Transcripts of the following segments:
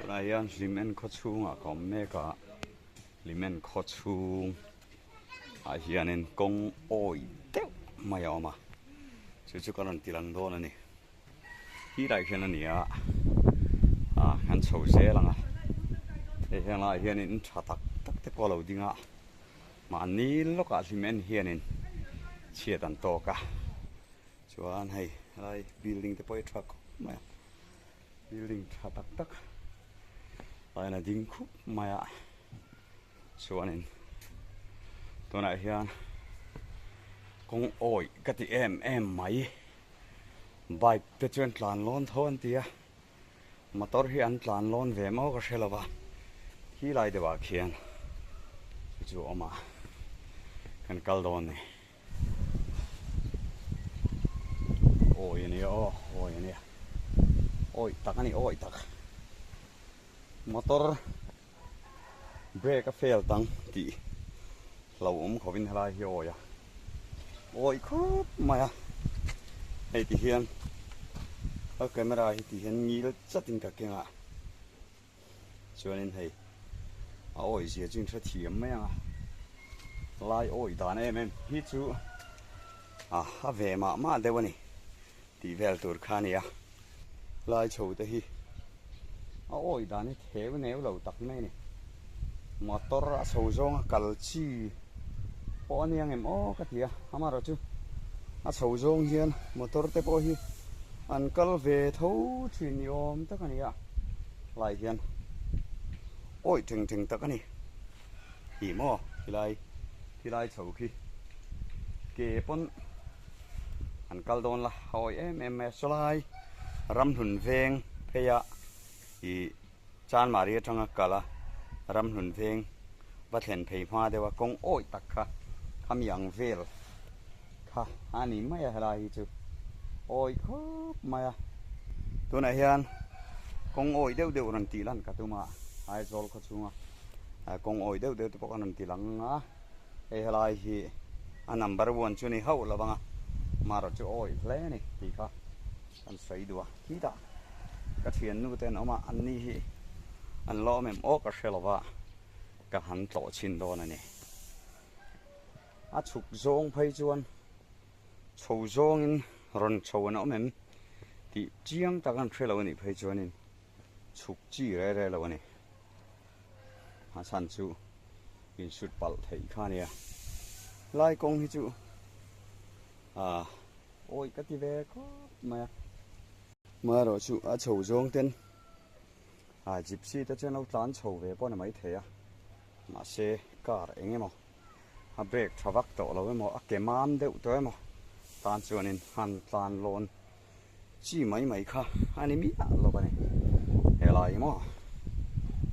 Này anh limen khó chung à có mẹ cả limen khó chung à hiện nên công oi teo mà yêu mà chú cái lần tilang đó này khi đại hiện này hắn sầu xe lăng hiện là hiện nên chả tắc tắc tắc qua lâu đi mà anh ní lúc à limen hiện nên chia đàn to cả chú anh hay lại building the boy truck mà building chả tắc tắc lại là dính khúc mà cho nên tôi này hiện công oi cái gì em máy bike cái chuyện plan lon thôi tia motor hiện plan lon về máu cái xe là va khi lại để vào khiên chú mà cần cal đòn này oi này oi này oi tắc này oi tắc motor brake fail tăng thì lâu khó vin lại hiểu ya ôi khóc mà hay thì hiện ở camera thì hiện nghĩ rất tình cảm cho nên hay ôi giờ chúng sẽ thiểm mấy lại ôi đàn em hít chú về mà đây này thì về tour khani lại chầu tới hi ôi đàn này thế với nếu lâu tắc này motor sầu rong calci po ni em cái gì mà rồi chứ sầu rong hiền motor te po hi an kal về thấu chuyện yom tất cả này lại hiền ôi chừng tất cả này thì mò thì lại sầu khi kê pon an kal don là hỏi em số lại ram hun veng phê thì chan maria trong kala ram hun veng bắt hiện phê hoa để công ôi tắc khăm yang vel anh em mấy lại chứ ôi khóc mà tôi này hiền công ôi đều lần tí lần cả tôi mà ai rồi có chung công ôi đều tôi có lần tí lần lại thì number one cho nên hậu là bằng mà rồi cho ôi lẽ này thì anh xây đùa tí đã cái chuyện nu tên ông mà anh đi anh lo mềm ốc cái xe là vợ cái hắn tổ chín đó này chụp zong phải chuan chụp zong in ron chụp nó mềm thì chiang ta kan xe là này phải chuan in chụp chi ra là này san chu in shoot ball thấy khá nè lại công thì chu ôi cái gì về có mà rồi chu chụp zong tên gypsy ta cho nó tán chụp về bọn này mấy thế mà xe car anh em break travak to lo mo ke mam de to mo tan chuanin han tlan lon chi mai kha ani mi lo ba ne helai mo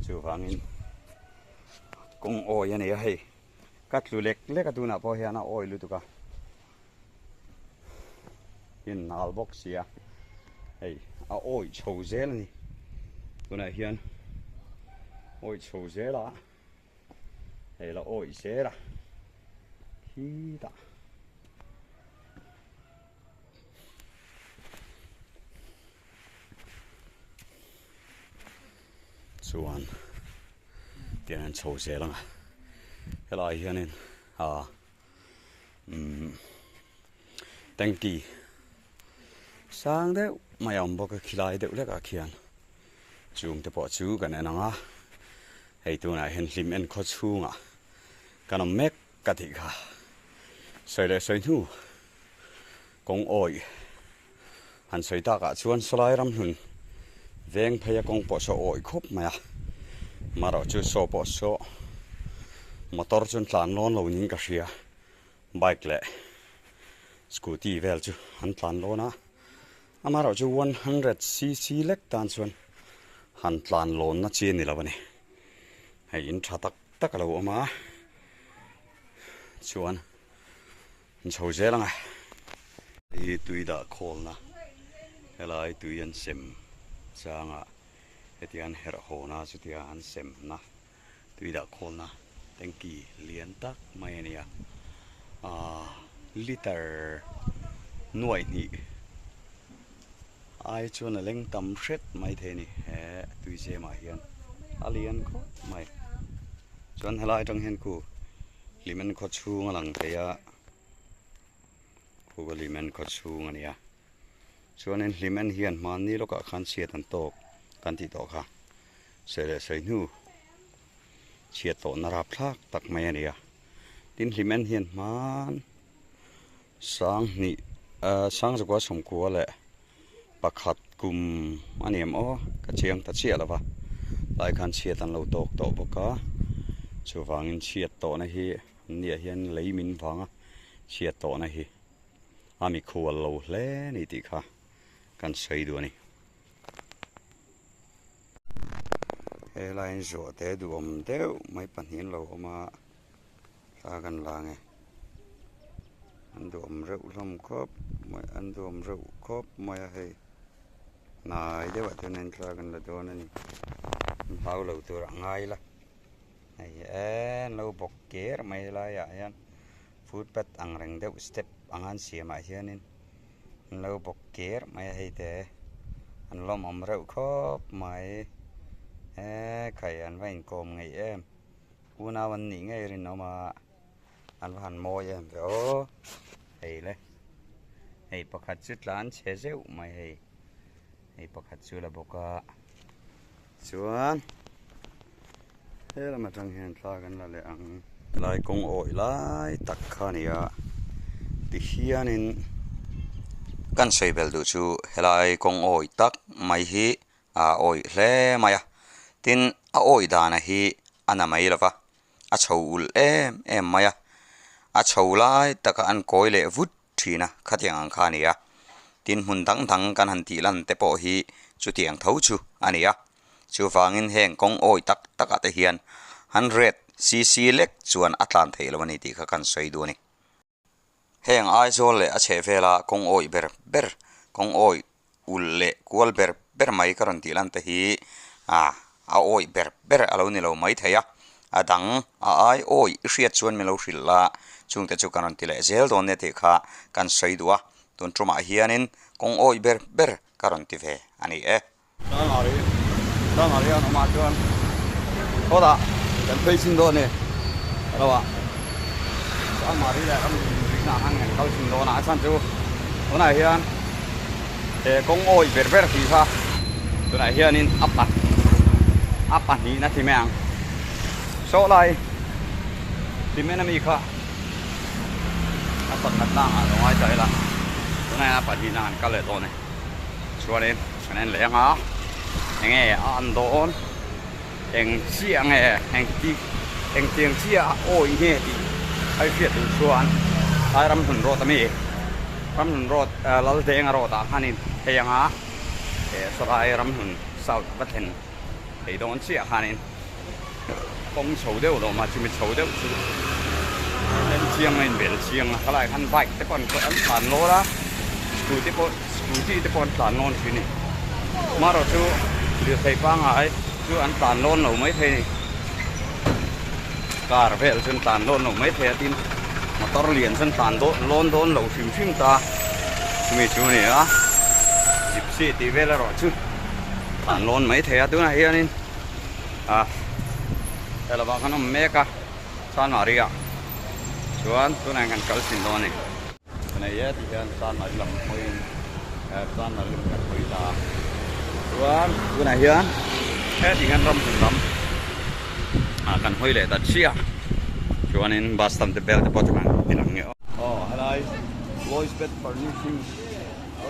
chu wangin kong oi ya ne hei kat lu lek ka tu na po hian oi lu tu ka in nal box ya hei oi chou zel ni tu na hian oi chou zel la hei la oi zel la khi đã chuan tiền sầu xe lắm cái loại hiện nên tanki sang đấy mà ông bố cái khi lại được lấy cả khian chúng ta bỏ chú cái này nó hay tụi này hiện lim en khó chú cái nó mét cái gì cả sợi lại sợi nu công oi hắn sợi ta cả chuan slide ram hun veng phaya công bỏ số oi khop mà rồi chú số bỏ số motor chuan tlan lon lo ning ka ria bike le scooty vel chu han tlan lona mà rồi chú 100cc lek tan chuan han tlan lon na chen ni lawani hay in tha tak lo ma chuan chầu dễ lắm thì tùy đã khol na hay là tùy anh xem sang thì anh hẹn hồ na chứ thì anh xem na tùy đã khol na đăng ký liên tắc mai này liter nuôi nhỉ ai cho là lên tầm set mai thế này tùy thui xe mà hiền alien có mày chuẩn hay lại trong hiền cụ limen có chu ngang thế à cụ limen có chu ngang này à cho nên limen hiền mà ní lúc cả khán xe tận tổ kan ti to kha se nu chia to na rap thak tak mai ania tin limen hian man sang ni sang zo kwa som ko le pakhat kum aniam o ka chiang ta chia lawa lai khan chia tan lo tok to boka chu wangin chia to na hi nia hian leimin wanga chia to na hi ami khual lo hle ni ti kha kan sei du ni line rồi thế đủ ẩm đéo mấy bản hiện lâu mà ra gần là nghe ăn đồ ẩm rượu làm cốp mấy ăn đồ ẩm rượu cốp mấy hay này thế vậy cho nên ra gần là cho nên bao lâu tôi đã ngay là này lâu bọc kế mấy lại vậy food pet ăn rừng đéo step ăn xìa mà thế nên lâu bọc kế mấy hay thế ăn lom ẩm rượu cốp mấy khai ăn vay cồm ngày em unaวันนี้ไงรินเอามาอันผ่านโมยem phải ô hayเลยhay bọc hạt chút là ăn chế rượu mày hay bọc hạt chút là bọc xuống thế là mà trong hiện ra cái là lại ăn lại công ổi lại tắc khan ya thì hiện nên căn xây bel đủ chú lại công ổi tắc mày hi ổi le mày tin oi dana hi anamai lova a chhoul em maya a chholai taka an koile vut thina khatyang ang khania tin hun dang dang kan han ti lan te po hi chu tiang tho chu ania chu wangin heng kong oi tak taka te hian 100 cc lek chuan atlan theilawani ti kha kan sei du ni heng ai zol le a chevela kong oi ber kong oi ul le kual ber mai karon ti lan te hi oi ber alo ni lo mai theya adang ai oi riat chuan melo hrilla chungte chu kanon tile zel don ne te kha kan seidua tun truma hianin kong oi ber karon ti ve ani ta mari an ma chuan hoda kan peisin do ne rawa ta mari la am na hang an kal sin do na san chu ona hian kong oi ber ti kha tuna hianin apa ni na ti meang so lai ti mena mi kha apa na ta lo ai sai la tuna apa ni na ka le to ne chuanin sanen le nga nge an don eng chia nge eng tieng chia oi nge ti ai fiat tu chuan ai ram hun ro ta mi ram hun ro lal deng ro ta hanin heyanga sarai ram hun south bathen thì đó chỉ là hành công sầu đều rồi mà chỉ mới sầu đều nên chiang nên biển chiang cái này khăn bạch cái con ăn tàn lô đó chú tí con tàn lôn chứ này mà rồi chú được thầy phang ấy chú ăn tàn lôn rồi mấy thầy cả về chân tàn lôn rồi mấy thầy tin mà tao liền chân tàn lôn lẩu phim ta mình chú này á dịp xị thì về là rồi chứ tàn lôn mấy thẻ thứ này nên đây là bạn nó mega san Maria chuan thứ này ngăn cấm xin đó này cái này thì hiện san Maria làm hơi san Maria làm hơi là chuan thứ này hiện thế thì ngăn râm lắm cần hơi lệ đặt chia chuan nên bastan the bell the bottom thì làm nghĩa hello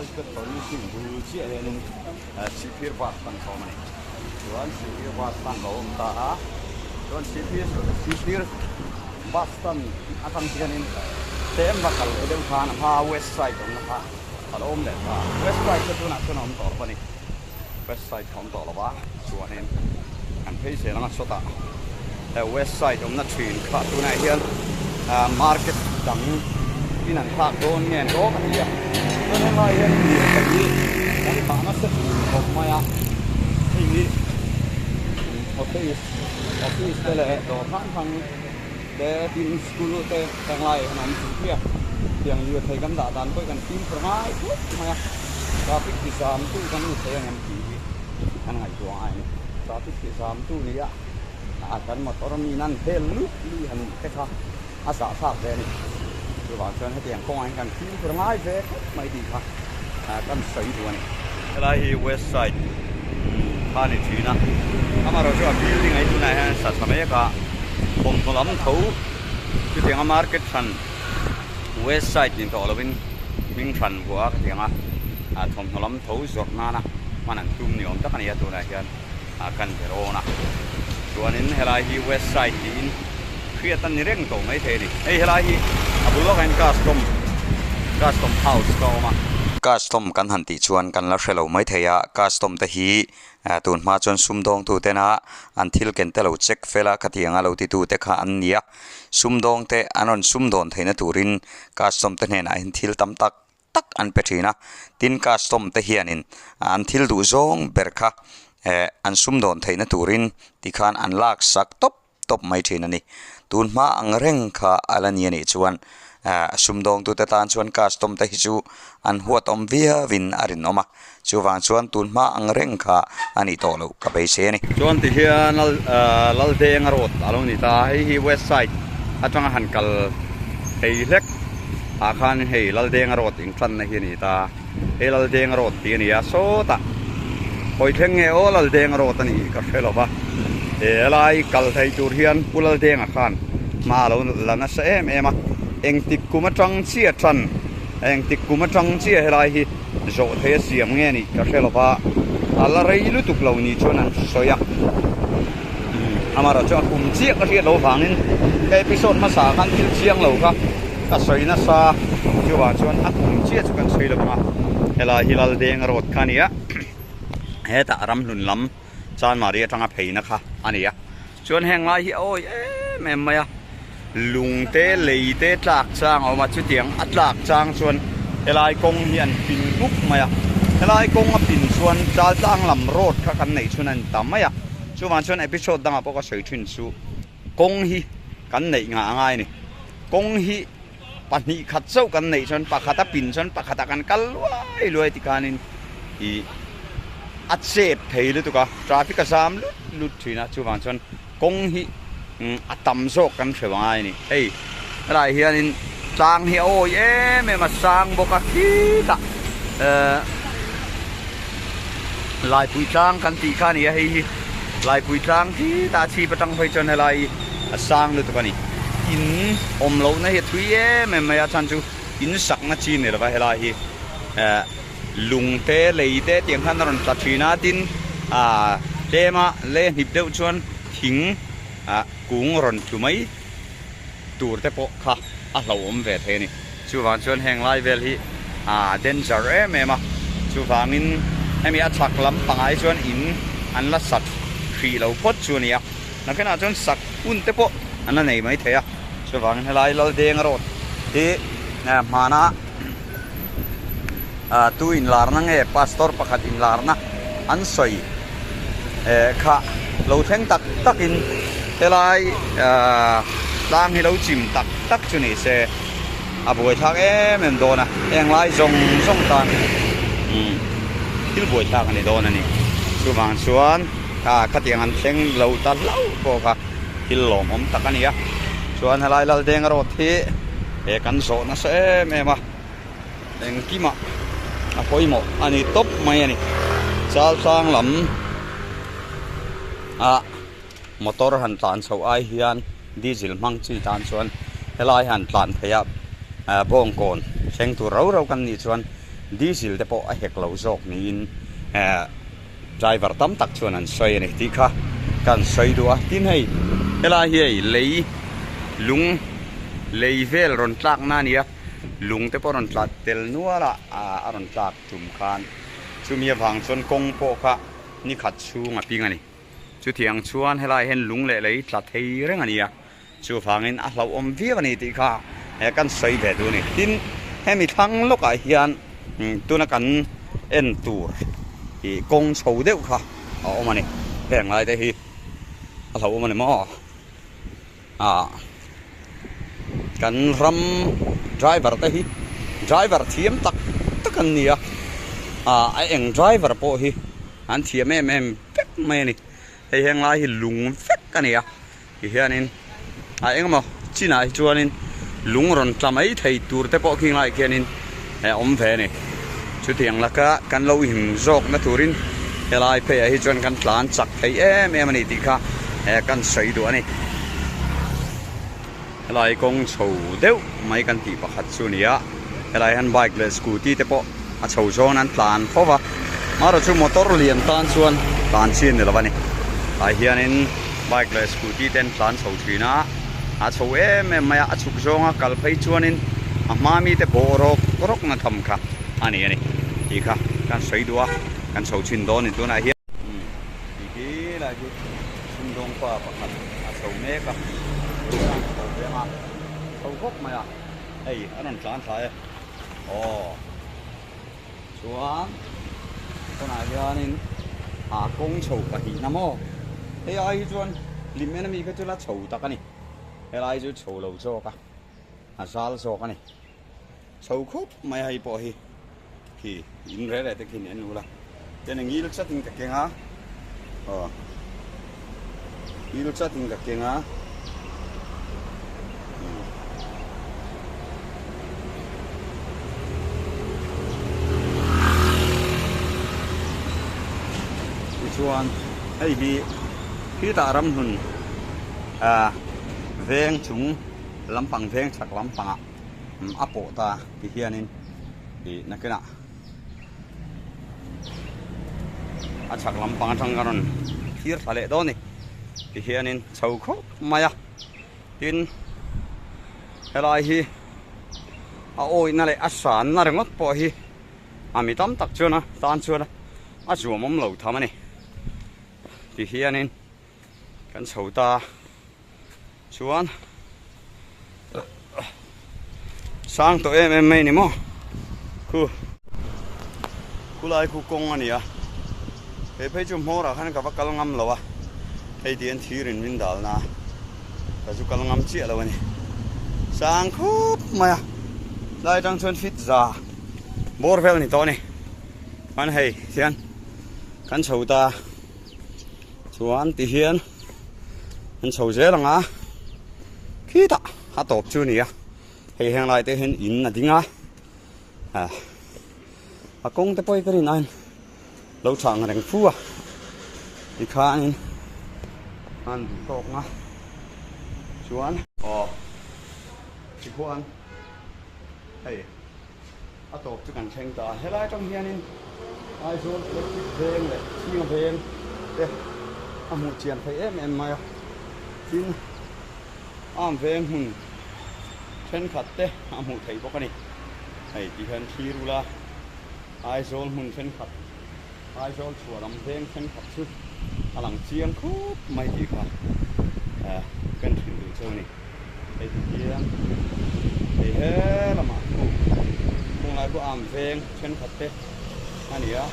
Lois bed furnishing bu chia nên chi phí vặt tăng cao này chuan chi phí vặt tăng cao ta chuan chi phí vặt tăng akan kianin tem bakal edem khan ha west side on ha alom le ha west side tu na om tor pani west side om tor lawa chuan nên kan phei se langa sota west side om na thin kha tu na hian market dang pinan thak don ngen ro ka tia nên là hiện tại vì cái bạn nó sẽ học mai à thì office là đồ thang để tin school để thằng lại nằm kia tiếng như thầy cắm đạn đàn tôi cần tin phải ngay mai à traffic thì sao tôi cần như thế anh em chỉ anh ngày chuộng ai าที่ที่สามตู้นี้กันหมดตอนนี้นั่นเทลุลีหันแค่ค่ะอาสาสาเวนี่คือว่าเชิญให้เตียงกองให้กันที่พลังงานเวทไม่ดีค่ะกันใส่ตัวนี่อะไรเวสไซด์ท่านี่ทีนะอามาเราจะบิลดิ้งไอ้ตัวไหนฮะสัตว์สมัยก็ผมตัวล้ำทูคือเตียงมาร์เก็ตชันเวสไซด์นี่ตัวเราเป็นมิ่งชันบัวเตียงผมตัวล้ำทูจดมานะมันนั่นตุ้มนี่ผมตะกันยาตัวไหนกันกันเทโรนะตัวนี้เฮลัยฮีเวสไซด์นี่คือตันนี่เร่งตัวไม่เท่ดิเฮลัยฮีบุลล็อกแอนกัสตอมเฮาส์ก็มากัสตอมกันหันติชวนกันแล้วเชลล์ไม่เทียกัสตอมตะฮีตูนมาจนซุ่มดองตูเตนะอันทิลเกนเตเราเช็คเฟล่าคดีงาเราติตูเตค่ะอันเนี้ยซุ่มดองเตอันนั้นซุ่มดองเทนตูรินกัสตอมเตเนี่ยอันทิลตั้มตักอันเปรีนะตินกัสตอมเตเฮียนินอันทิลดูซงเบร์ค่ะอันซุ่มโดนเทนตูรินที่ขานอันลากสักตบไม่เทนนี่ตูนมาอังเร่งค่ะอะไรเนี่ยนี่ชวนซุ่มโดนตัวตานชวนกัสตอมเตฮิจูอันหัวตอมเวียวินอารินออกมาชวนชวนตูนมาอังเร่งค่ะอันนี้โตแล้วกับไปเชนี่ชวนที่เฮียนัลเดงรถอารมณ์นี่ตาให้เวสไซด์อาจารย์หันกัลให้เล็กอาคารให้นัลเดงรถอิงฟันในที่นี่ตาให้นัลเดงรถที่นี่อาโซตาพอยเท่งเอโอลัลเดงรถนี่ก็เฟลว่าอะไรกัลไทจูเรียนกุลัลเดงอาคารมาเราลันเสเอ็มเองติดกุมจังเชียชันเองติดกุมจังเชียอะไรฮีโจเทเสียงเงี้ยนี่ก็เฟลว่าอะไรลุตุกเหล่านี้ชนั้นสวยอามาเราจะกุมเชียก็เชียเราฟังนี่เอพิโซดมาสากันที่เชียงเราครับก็สวยนะซาที่ว่าชวนกุมเชียจะกันสวยเลยมาอะไรฮิลัลเดงรถคันนี้เฮตารำหนุนล้ำจานมาเรียจังอภัยนะคะอันนี้ชวนแห่งไรโอ้ยแม่ไม่ลุงเตลีเตจากจางออกมาชุดเตียงอัดจากจางชวนเฮลายกงเฮียนปิ่นลุกไม่เฮลายกงปิ่นชวนจาจางลำโรดข้ากันไหนชวนนั้นตามไม่ชวนชวนเอพิโซดดังอ่ะพวกก็สวยชุนสูกงฮีกันไหนง่ายนี่กงฮีปันฮีขัดเซ้ากันไหนชวนปากขัดปิ่นชวนปากขัดกันกัลวายรวยที่การนี้อัดเสพเทเลยตัวก็ทราฟิกสามลุดทีนะชวนชวนกงฮีอัดตำโซกันเสียว่าไงนี่เฮ้ยอะไรเฮียนี่สร้างเฮียโอ้ยไม่มาสร้างบอกกีตาลายปุยจ้างกันตีข้านี่เฮ้ยลายปุยจ้างที่ตาชีประจังไฟจนอะไรสร้างเลยตัวนี้อินอมเหลาในเฮตุยไม่มาชันจูอินสักนาจีนี่หรือว่าอะไรลุงเตเลยเตเตียงขันนรจัดชีนาดินเจมาเล่หิบเดือดชวนหิงกุ้งรอนจุไหมตูร์เตปะค่ะเราอมเวทนี่ชูฟังชวนแห่งไลเวลฮีเดนจาร์เมมาชูฟังนินให้มีอัตลักษณ์ลำปังไอชวนอินอันละสัตขีเราพดชวนเนี่ยนักขณะชวนสักอุ่นเตปะอันนั้นไหนไม่เทียชูฟังให้ไลเราเด้งรถที่มานะตูอินลาร์นังพาสตอร์ประคัดอินลาร์นะอันสวยค่ะเราเท่งตักอินเท่าไรร่างให้เราจิ้มตักจุนี่เสบวยทักเหมือนโดนนะยังไรส่งตอนที่บวยทักอันนี้โดนนี่ส่วนขัดยังอันเท่งเราตัดเล่าก็ค่ะที่หลงผมตักอันนี้ส่วนอะไรเราเด้งรถที่กันโซนะเสแม่มาเด้งกี่มาพอยหมดอันนี้ตบไม่อันนี้สร้างลำมอเตอร์หันตานเสาไอเฮียนดีเซลมังจีตานส่วนเฮลายหันตานพยับบ่งโกนเชิงตัวเรากันนี่ส่วนดีเซลแต่พอเฮกเราโจกนี่ใจวัดตั้มตักส่วนนั้นใส่ในที่ค่ะกันใส่ตัวที่ไหนเฮลายเฮียเลยลุงเลยเวลรอนตักนั่นเนี่ยลุงแต่พอรอนตักเตลนัวละรอนตักจุ่มคานจุ่มเยี่ยพังส่วนกงโปค่ะนี่ขัดชูงปีงันนี่จุดที่ยังชวนให้เราเห็นลุงเละๆตัดที่เรื่องอันนี้ชูฟังอินเราอมวิวนี่ที่ข้ากันใส่แบบดูนี่ทิ้งให้มีทั้งโลกเฮียนตัวนักกันเอ็นตัวกงโฉเดียวค่ะเอามานี่แบ่งอะไรได้ที่เราเอามานี่มั่วกันรำ driver ได้ที่ driver เทียมตักกันนี่ไอ้เอง driverพอที่อันเทียมแม่เป๊ะไม่นี่ hay hang lai hi lung vek ka ni a hi hianin a engemaw china hi chuanin lung ron tlamai thei tur te pawh king lai kianin om ve ni chu tiang laka kan lo him jok na turin helai pe hi chuan kan tlan chak thei em ani ti kha kan sei du ani helai kong chho deuh mai kan ti pakhat chu nia helai han bike le scooty te pawh a chho zon an tlan khowa maro chu motor lian tan chuan tlan chin ni lawani ai hianin bike le scooty ten tlan chho thina a chho em maya a chuk zonga kal phei chuanin a mami te borok korok na tham kha ani ti kha kan sei duwa kan chho chin don in tuna hi hi la hi sun dong pa pakhat a chho me ka chho ve ma chho khop maya ei anon tlan thai chuan tuna hianin a kong chho ka hi namo ei ai chuan lim enemy ka chula chho takani helai chu chho lo cho ka a zal zo ka ni chho khop mai hai po hi ki in re le te kin en lula ten ngil chating ka kenga ngil chating ka kenga chuan hei hi ta ram hun veng chung lampang veng chak lampang apo ta ti hianin di nakena a chak lampang thang karon thir thale do ni ti hianin chho kho maya tin helai hi a oi na le a san na rengot po hi ami tam tak chuna tan chuna a zuamom lo thamani ti hianin kan chho ta chuan sang to em mai ni mo ku lai ku kong ani a pe chu mora khan ka vakal ngam lawa ei dian thirin min dal na ka chu kal ngam chi lawa ni sang khup maya lai tang chuan fit za bor vel ni to ni an hei hian kan chho ta chuan ti hian an chho je langa khi ta ha top chu ni a hei hang lai te hen in na dinga a kong te poi karin an lo chang reng fu a ti kha in an tok nga chuan ti khuan hei a top chu kan theng ta helai trong hianin ai zon electric veng le chiang veng te a mu chian thei em mai tin am veng hun chen khat te a mu thei bawk ani hei ti han thirula ai zon hun chen khat ai zon chua lam veng chen khat chu alang chiang khup mai ti kha kan thin du chau ni hei ti hian hei he lama kung lai ko am veng chen khat te ani a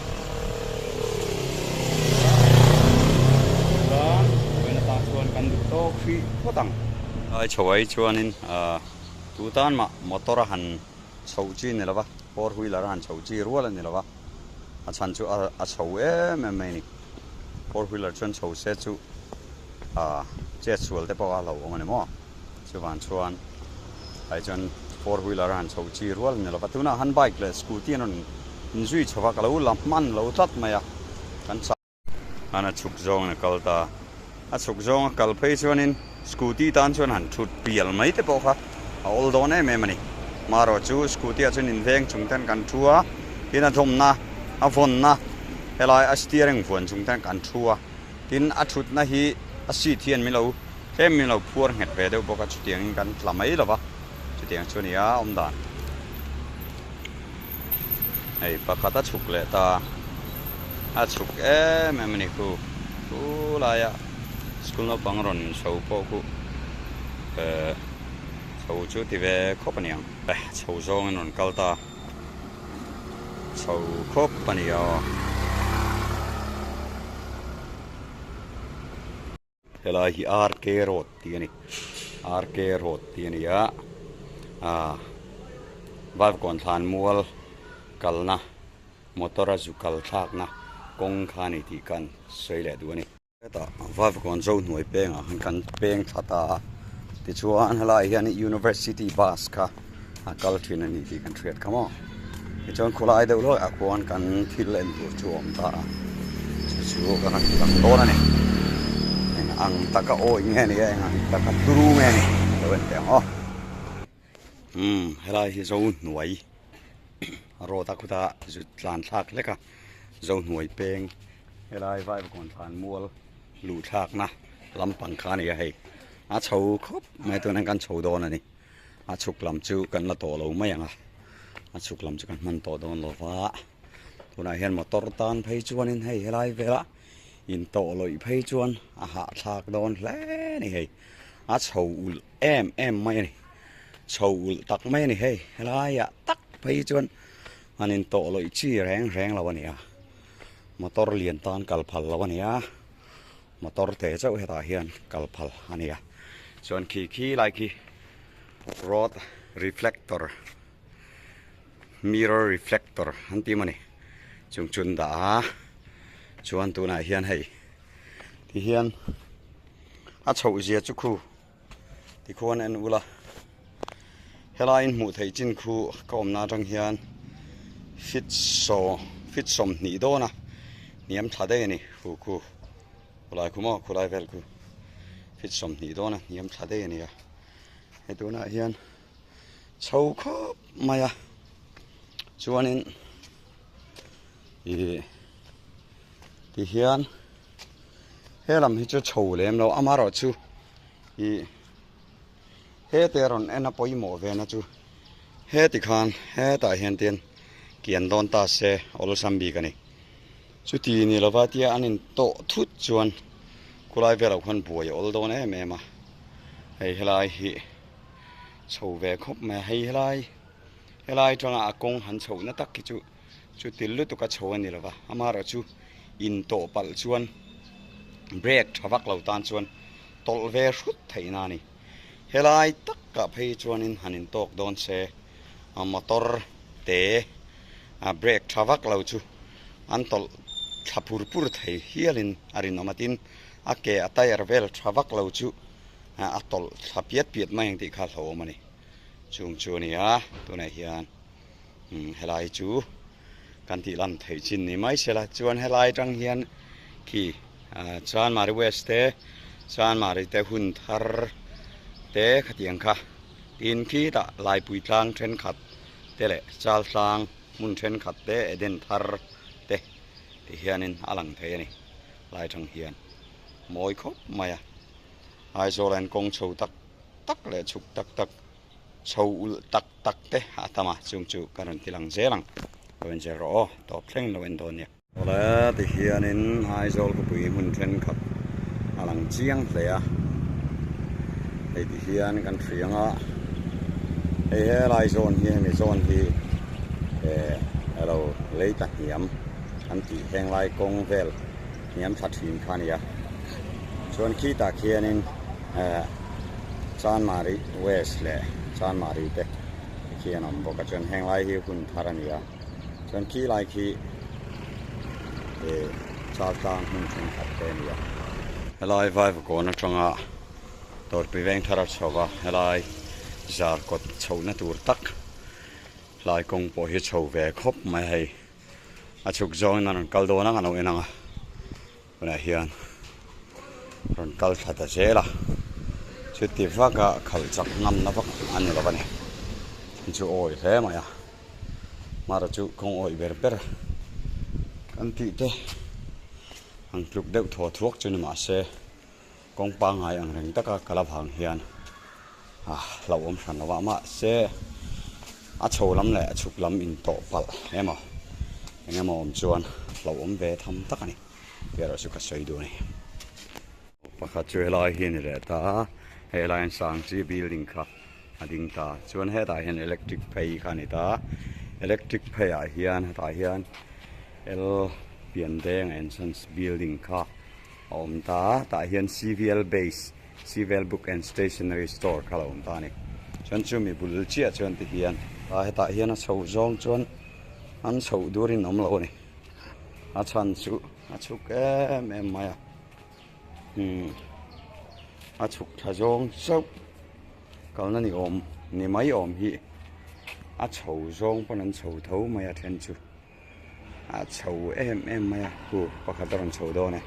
dan when ta chuan kan du to khi potang ai chawai chuanin tu tan ma motor han chhochi ni lawa four wheeler han chhochi rual ni lawa a chan chu a chho em mai ni four wheeler chuan chho se chu che chual te pawa lo ngani mo chuan chuan ai chuan four wheeler han chhochi rual ni lawa tuna han bike le scooty non zui chhawa ka lo lam man lo tat maya kan cha ana chuk zong na kalta a chuk zong kal phei chuanin scooty tan chuan han thut pial mai te pawh kha a ol don em em ani maro chu scooty a chuan in veng chung tan kan thua tin a thom na a von na helai a steering phun chung tan kan thua tin a thut na hi a si thian mi lo hem mi lo phuar nget ve deuh bawk a chu tiang kan tlamai lawa chu tiang chu ni a om dan ei pakata chuk le ta a chuk em em ani ku la ya school no pangron chho po ku chho chu ti ve khop aniang chho zong non kalta chho khop ania helai hi RK road ti ani ya valve kon than mual kalna motora zu kal thak na kong khani ti kan sei le du ani ta vai còn dâu nuôi beng à kan beng thata ti chuan hala hian university bus kha a kal thin ani ti kan thriat khamo ti chuan khulai deuh loi a khuan kan thil en tur chuam ta chu ka kan lang ton ani ang taka oi nge ni ang taka turu nge ni lewen te ho hala hi zo nuai ro ta khuta zu tlan thak leka zo nuai beng hala vai còn than mual lù thác na lâm bằng khá này hay chầu khóc mấy tôi đang ăn chầu đó này chục làm chú cần là tổ lâu mấy chục làm chú cần mình tổ đó lâu quá tôi này hiện một tổ tan thấy chuan nên hay lại về lá in tổ lội thấy chuan hạ thác đó lẽ này hay chầu em mấy này chầu tắc mấy này hay lại tắc thấy chuan anh in tổ lội chi rèn là vậy motor liền tan cào phal là vậy motor te chau heta hian kalphal ania chuan khi lai khi road reflector mirror reflector anti mani chun da chuan tu na hian hei ti hian a chho zia chu khu ti khon en ula helain mu thei chin khu kom na tang hian fit som ni do na niam thade ni khu kulai kuma kulai vel ku fit som ni do na niam thade ni he tu na hian chau khop maya chuanin ti hian helam hi chu chho lem lo amaro chu he teron ena poimo ve na chu he ti khan he ta hian ten kian don ta se ol sambi kani chu ti ni lova tia anin to thut chuan kulai vela khan buai ol don e ma hei helai hi chho ve khop me hei helai tanga akong han chho na tak ki chu tillu tu ka chho ani lova amara chu in to pal chuan break thawak lo tan chuan tol ve rut theina ni helai tak ka phei chuan in hanin tok don se a motor te a break thawak lo chu an tol thapur thei hialin arin amatin ake atayar vel thawak lo chu atol thapiat piat mai ti kha hlo mani chung chu ni a tunai hian helai chu kan ti lam thei chin ni mai sela chuan helai tang hian ki chan mari west te chan mari te hun thar te khatiang kha tin khi ta lai pui tlang then khat te le chal tlang mun then khat te eden thar te ti hianin alang thei ani lai tang hian moi khop maya ai zo len kong chho tak le chuk tak chho ul tak te atama chung chu karan tilang zelang wen zero top thleng lo en don ya ola ti hianin ai zo ko pui mun then khat alang chiang hle a ei ti hian kan thrianga ei he lai zone hi mi zone hi hello leita hiam an ti heng lai kong vel hiam that hin khania chuan khi ta khianin chan mari west le chan mari te khian am boka chuan heng lai hi hun tharania chuan khi lai khi cha tang hun chen khat te nia helai vai ko na tanga tor pi veng thara chowa helai zar kot chona tur tak lai kong po hi chho ve khop mai hei a chuk zong nan kal do na ngano enanga ona hian ron kal thata zela chuti vaka khal chak ngam na vak ani lo bani chu oi he ma ya mara chu kong oi ber kan ti te ang truk deuh tho thuak chu ni ma se kong pa ngai ang reng taka kala phang hian lo om san lawa ma se a chho lam le chuk lam in to pal ema engema om chuan lo om ve tham tak ani pero su ka sei du ni pakhat chu helai hi ni le ta helai sang chi building kha ading ta chuan he ta hian electric phei kha ni ta electric phei a hian ta hian el pian deng entrance building kha om ta hian CVL base CVL book and stationery store kha om ta ni chuan chu mi bul chia chuan ti hian ta hian a chho zong chuan an chho durin om lo ni a chan chu a chuk em maya a chuk tha zong sau kalna ni om ni mai om hi a chho zong panan chho tho mai a then chu a chho em mai ku pakhat ron chho do ne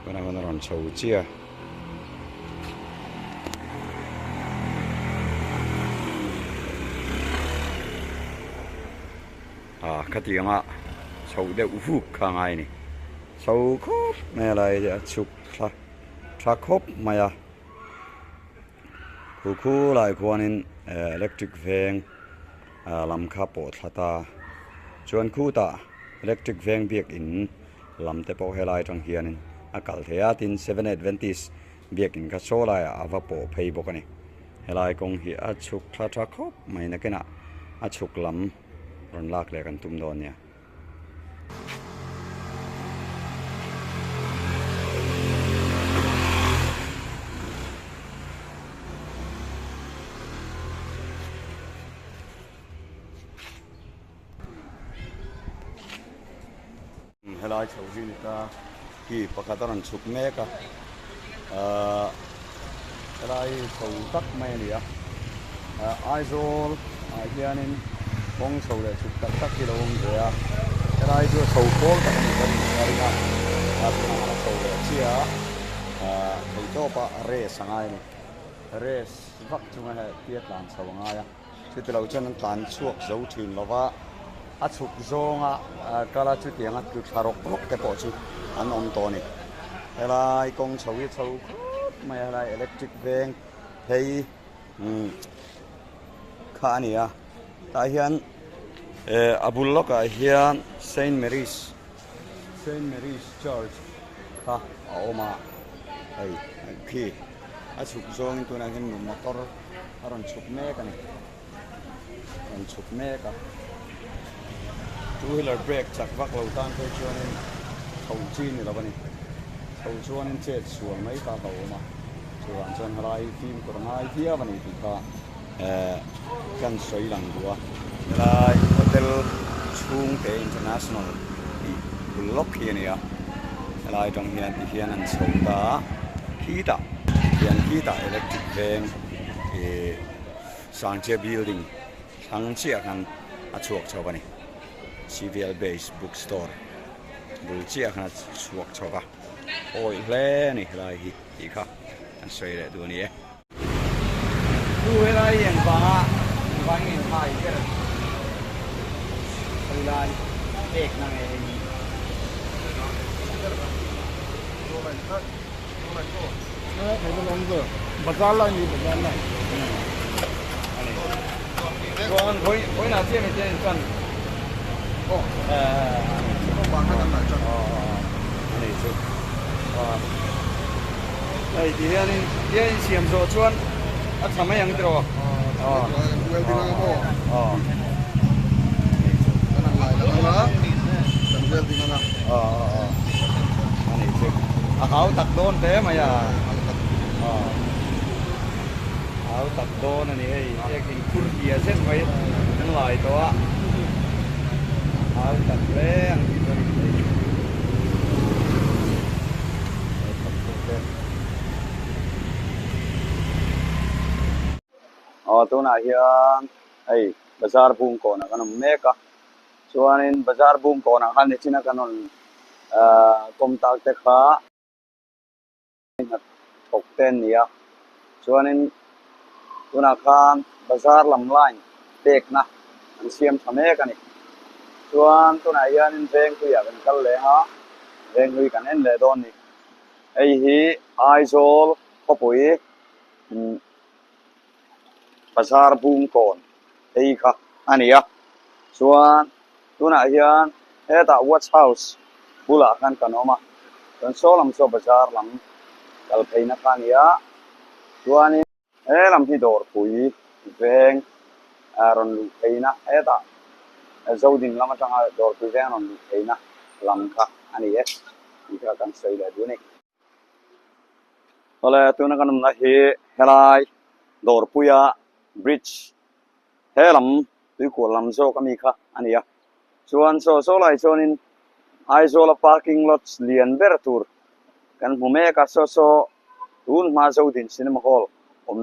pana ron chho chia khatianga chho de u kha ngai ni chho khop me lai chuk thla khop maya khu lai khuanin electric veng lam kha po thlata chuan khu ta electric veng biak in lam te po helai tang hianin akal thea tin 7 advantage biak in ka solai ava po phei bokani helai kong hi a chuk thla khop mai na kena a chuk lam ron lak le kan tum don nia helai chho zin ta ki pakataran chuk me ka helai chho tak mai nia aizol hianin bong chho le chuk tak kilom dia helai chu chho pol tak ni kan arina a chho le chia thei to pa re sangai ni res vak chunga he tiat lan chawanga ya chutilo chen tan chuak zo thin lova a chuk zonga kala chu tianga tu tharok rok te po chu an om to ni helai kong chhowi chho mai helai electric veng hei kha ania ta hian abul loka hian Saint Mary's Church ha oma ai khi a chuk zong tu na hin motor aron chuk me ka ni an chuk me ka two-wheeler brake chak vak lo tan pe chuanin thau chi ni lo bani thau chuanin che chuan mai ka ho ma chuan chuan halai phim ko ngai hia bani ti ka kan soi lang bua lai hotel chung te international i bulok hiania lai tong hian ti hian an chhota kita electric van sangche building sangche kan a chuak chawani CVL base bookstore bulchia kan chuak chawa oi hle ni lai hi kha an soi le du ni tu helai yang ba wang in hai ke lai ek na nge thấy nó nóng rồi bật ra lại như bật ra lại còn khối nào chia mình trên cần không bằng 200 chân này chứ đây thì hiện xiêm rồi chuan ắt thầm mấy anh rồi quên đi ngang bộ cái này lại nó lớn cần quên đi ngang này chứ áo tặc đôn thế mà ya áo tặc đôn này hay cái Turkiya xét mấy nó lại đó áo tặc đen tu na hian ai bazar boom ko na kanam meka chuanin bazar boom ko na han china kanon komtak te kha thok ten nia chuanin tuna khan bazar lam line tek na an siam thame ka ni chuan tuna hianin veng tu ya kan kal le ha veng hui kan en le don ni ei hi aizol khopui bazar boom kon ei kha ania chuan tuna hian heta watch house bula kan kanoma kan solam so bazar lam kal pheina khania chuani lam hi dor pui veng ron lu pheina eta zodin lama tanga dor pui veng ron lu pheina lam kha ani e ika kan sei la du ni ole tuna kan na hi helai dor puya bridge helam tui ko lam zo kami kha ania chuan so lai chonin aizola parking lots lian ber tur kan mume ka so tun ma zo din cinema hall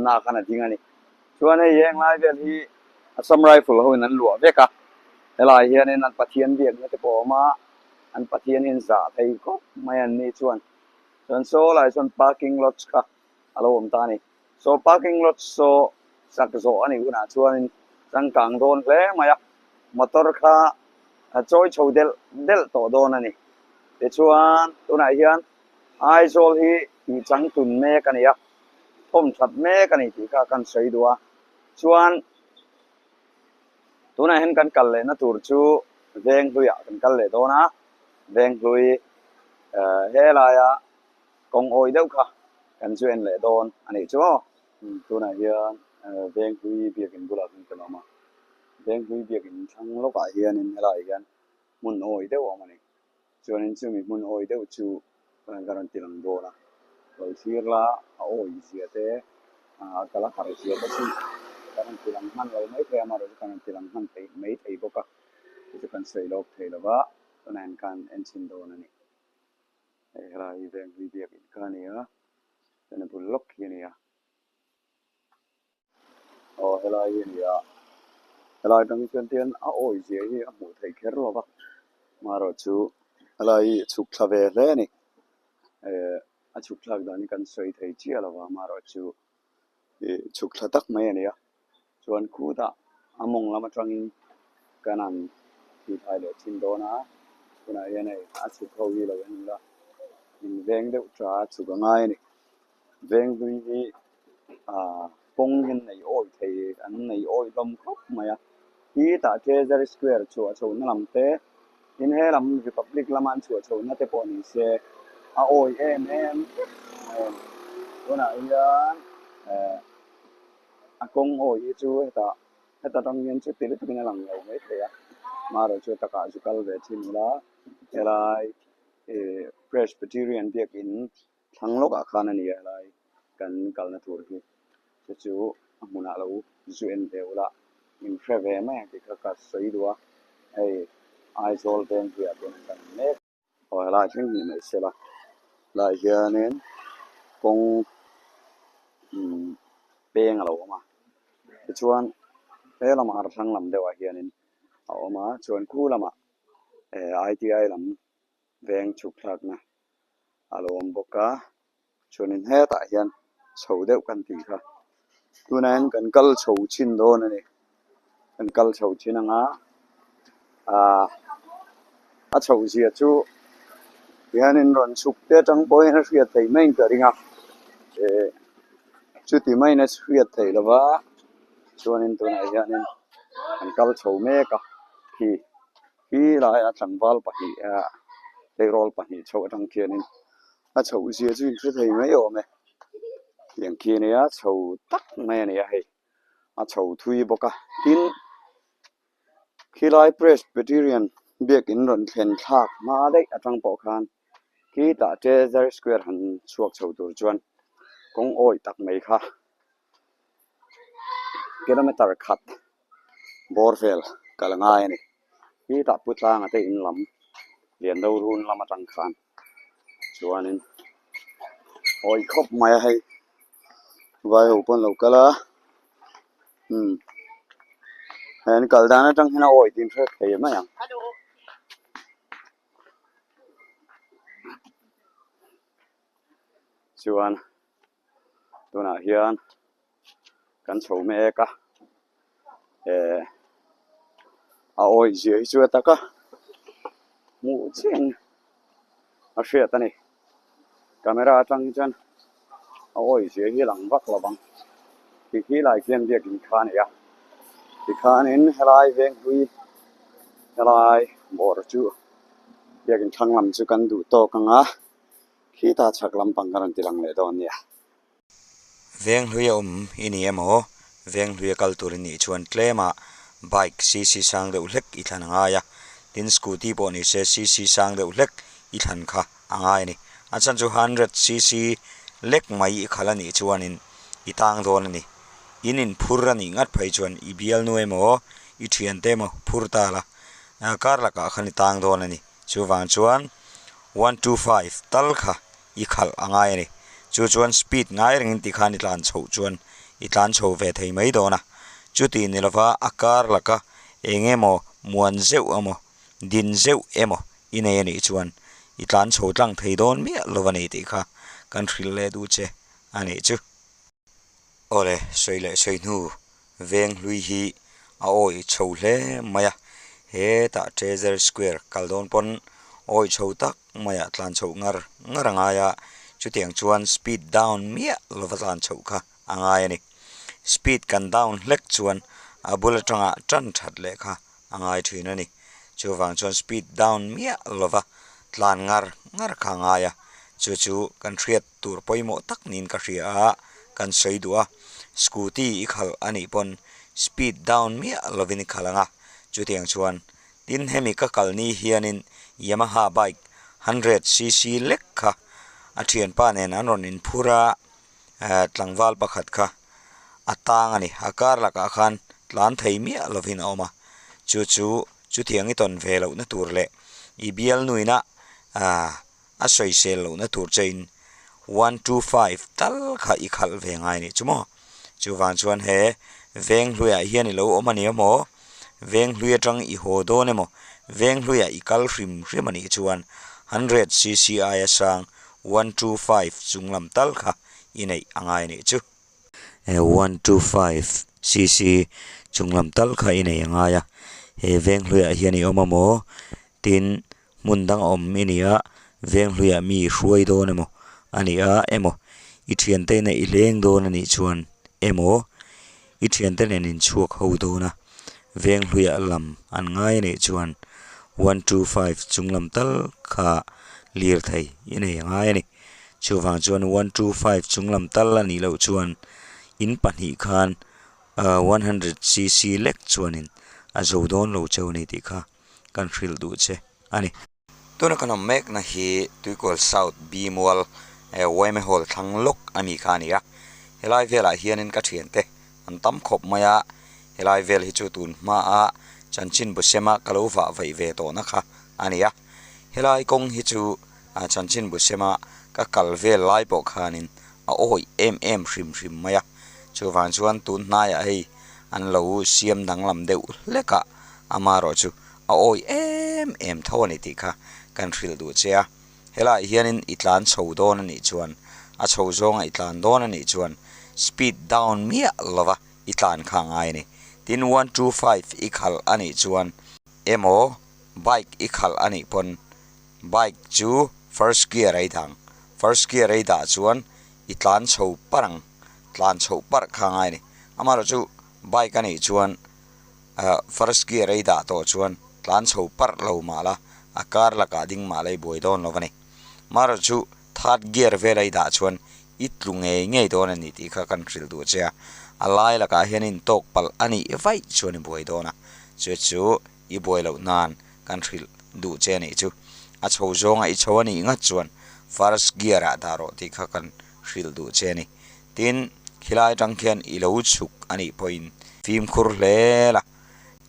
na kana dingani chuan ei yeng lai vel hi assam rifle ho nan lua veka helai hian in an pathian biak na te po ma an pathian in za thei ko mai an ni chuan so lai chuan parking lot ka alo ta ni so parking lot so sak zo ani una chuan tang kang don hle maya motor kha a choi chodel del to don ani te chuan tunai hian ai zol hi ti chang tun me kania thom that me kani ti ka kan sei dua chuan tunai hen kan kal le na tur chu veng hluya kan kal le dona veng hlui helaya kong oi deuh kha kan chu en le don ani chu tunai hian veng hlui biakin bula kan kanoma veng hlui biakin thang loka hian in helai hian mun oi deuh amani chuan in chu mi mun oi deuh chu kan garanti lang dona lo thir la a oi sia te kala har sia ta sin kan tilang han lo mai the amaro kan tilang han te mai thei boka chu kan sei lok thei lawa tunan kan en chin do na ni era I veng vi biak in kania tan bul lok hiania o hela hiania hela dang chen tian a oi je hi a mu thei kher lo ba maro chu hela I chuk thave le ni a chuk thak dan kan sei thei chi alawa maro chu chuk thatak mai ania chuan khu da among lama tangin kanan ti thai le chin do na kuna ya nei a chu tho hi lo en la in veng deuh tra chu ga ngai ni veng hui hi pong hin nei oi thei an nei oi lom khop maya hi ta treasure square chu a chu na lam te in he lam republic laman chu chu na te po ni se a oi em kuna ya a kong oi chu ta tang yen chu ti le tu na lang lo mai the ya ma ro chu ta ka chu kal ve chin la elai Presbyterian biak in thang lok a khan ani elai kan kal na tur hi chu amuna lo zu en deula in freve ma ti ka sei dua ei ai zol ben hi a ben kan ne o elai thing ni mai se la la hianen kong peng alo ma chuan he lama ar thang lam dewa hianin a oma chuan khu lama ITI lam veng chuk thak na alom boka chuanin he ta hian chho deuh kan ti kha tunan kan kal chho chin don ani kan kal chho chin anga a chho zia chu hianin ron chuk te tang poi na hriat thei mai ka ringa chu ti mai na hriat thei lawa chuanin tunai hianin kan kal chho me ka hi lai a tlangwal pahi leirol pahi chho atang khianin a chho zia chu in hre thei mai ome yang khiania chho tak mai ani a hei a chho thui boka tin khilai Presbyterian biak in ron thlen thak ma dei atang po khan ki ta treasure square han chuak chho tur chuan kong oi tak mai kha kilometer khat borvel kalangai ani hi ta putlang ate in lam lian do run lama tang khan chuanin oi khop mai hai vai open lokala hen kaldana tang hina oi tin thre thei ma yang chuan tuna hian kan chho me ka a oi je chu ta ka mu chen a hria ta ni camera tang chan a oi je hi lang bak lawang ti hi lai kian biak in khan ya ti khan in helai veng hui helai bor chu biak in thang lam chu kan du to kanga khi ta chak lam pang kan ti lang le don ya veng hui ini emo veng hui kal tur ni chuan klema bike cc sang de ulek I thlan anga ya tin scooty po ni se cc sang de ulek I thlan kha anga ni achan chu 100cc lek mai khalani chuanin I tang don ni inin phurani ngat phai chuan I bial nu emo I thian te mo phurta la kar la ka khani tang don ni chu wang chuan 125 tal kha i khal angai ni chu chuan speed ngai ring ti khan itlan chho chuan itlan chho ve thei mai do na chu ti ni lova akar laka engemo muan zeu amo din zeu emo inei ani chuan itlan chho tlang thei don mi lovani ti kha kan thril le du che ani chu ole soile soinu veng lui hi a oi chho hle maya he ta treasure square kaldon pon oi chho tak maya tlan chho ngaranga ya chutiang chuan speed down mia lovatan chho kha angai ani speed kan down lek chuan a bullet tanga tran that le kha angai thin ani chuwang chuan speed down mia lova tlan ngar kha nga ya chu kan thriat tur poimo tak nin ka ria kan seidua scooty i khal ani pon speed down mia lovini khalanga chutiang chuan tin hemi ka kalni hianin Yamaha bike 100cc lekha athian pa nen anon in phura tlangwal pakhat kha atang ani akar laka khan tlan thei mi lovin oma chu thiang i ton velo na turle ibl nuina a soi sel lo na tur chain 125 tal kha i khal ve ngai ni chumo chuwang chuan he veng hluya hian lo omani mo veng hluya tang i ho do ne mo veng hluya i kal hrim ani chuan 100cc aya sang 125 chunglam tal kha inei angai ni chu 125cc chunglam tal kha inei angaya he veng hluya hian i omamo tin mundang om inia veng hluya mi hruai do ne mo ania emo i thian te ne i leng do na ni chuan emo i thian te nen in chuak ho do na veng hluya lam an ngai ne chuan 125 chunglam tal kha lir thei inei ngai ni chuwang chuan 125 chunglam tal ani lo chuan in pani khan 100cc lek chuanin a zo don lo chawni ti kha kan thril du che ani tuna kanom mek na hi tuikol south bimwal weme hol thanglok ami khania helai vela hianin ka thiante an tam khop maya helai vel hi chu tun ma a chanchin busema kalova vai ve to na kha ania helai kong hi chu chanchin busema ka kalvel lai po khanin a oi em hrim maya chuwan chuan tun na ya hei an lo siam danglam deuh leka amaro chu a oi em thawani ti kha kan thril du chea helai hianin itlan chho don ani chuan a chho zonga itlan don ani chuan speed down mia lova itlan kha ngai ni tin 125 ikhal ani chuan emo bike ikhal ani pon bike chu first gear ai da chuan itlan chho parang tlan chho par kha ngai ni amaro chu bike ani chuan first gear ai da to chuan tlan chho par lo mala akar laka ding malai boidon lovani maro chu third gear velai da chuan itlunge ngei don ani ti kha kan thril du che alai laka hianin tok pal ani vai chuan boidona chu i boilo nan kan thril du che ni chu a chho zonga i chawani nga chuan first gear a daro ti kha kan thril du che ni tin khilai tangkhian i lo chuk ani point phim khur lela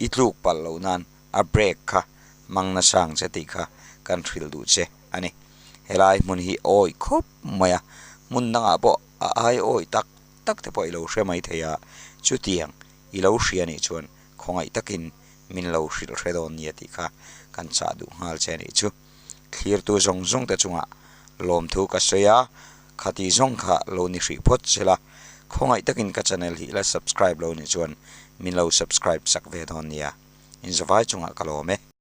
itluk pal lo nan a break kha mangna sang che ti kha kan thril du che ani helai mun hi oi khop maya mun nanga bo ai oi tak te poi lo hre mai theya chu tiang i lo hriani chuan khongai takin min lo hril hredon ni ti kha kan cha du ngal che ni chu clear tu zong te chunga lom thu ka soya khati zong kha lo ni hri phot chela khongai takin ka channel hi la subscribe lo ni chuan min lo subscribe sak ve don nia in zawai chunga kalome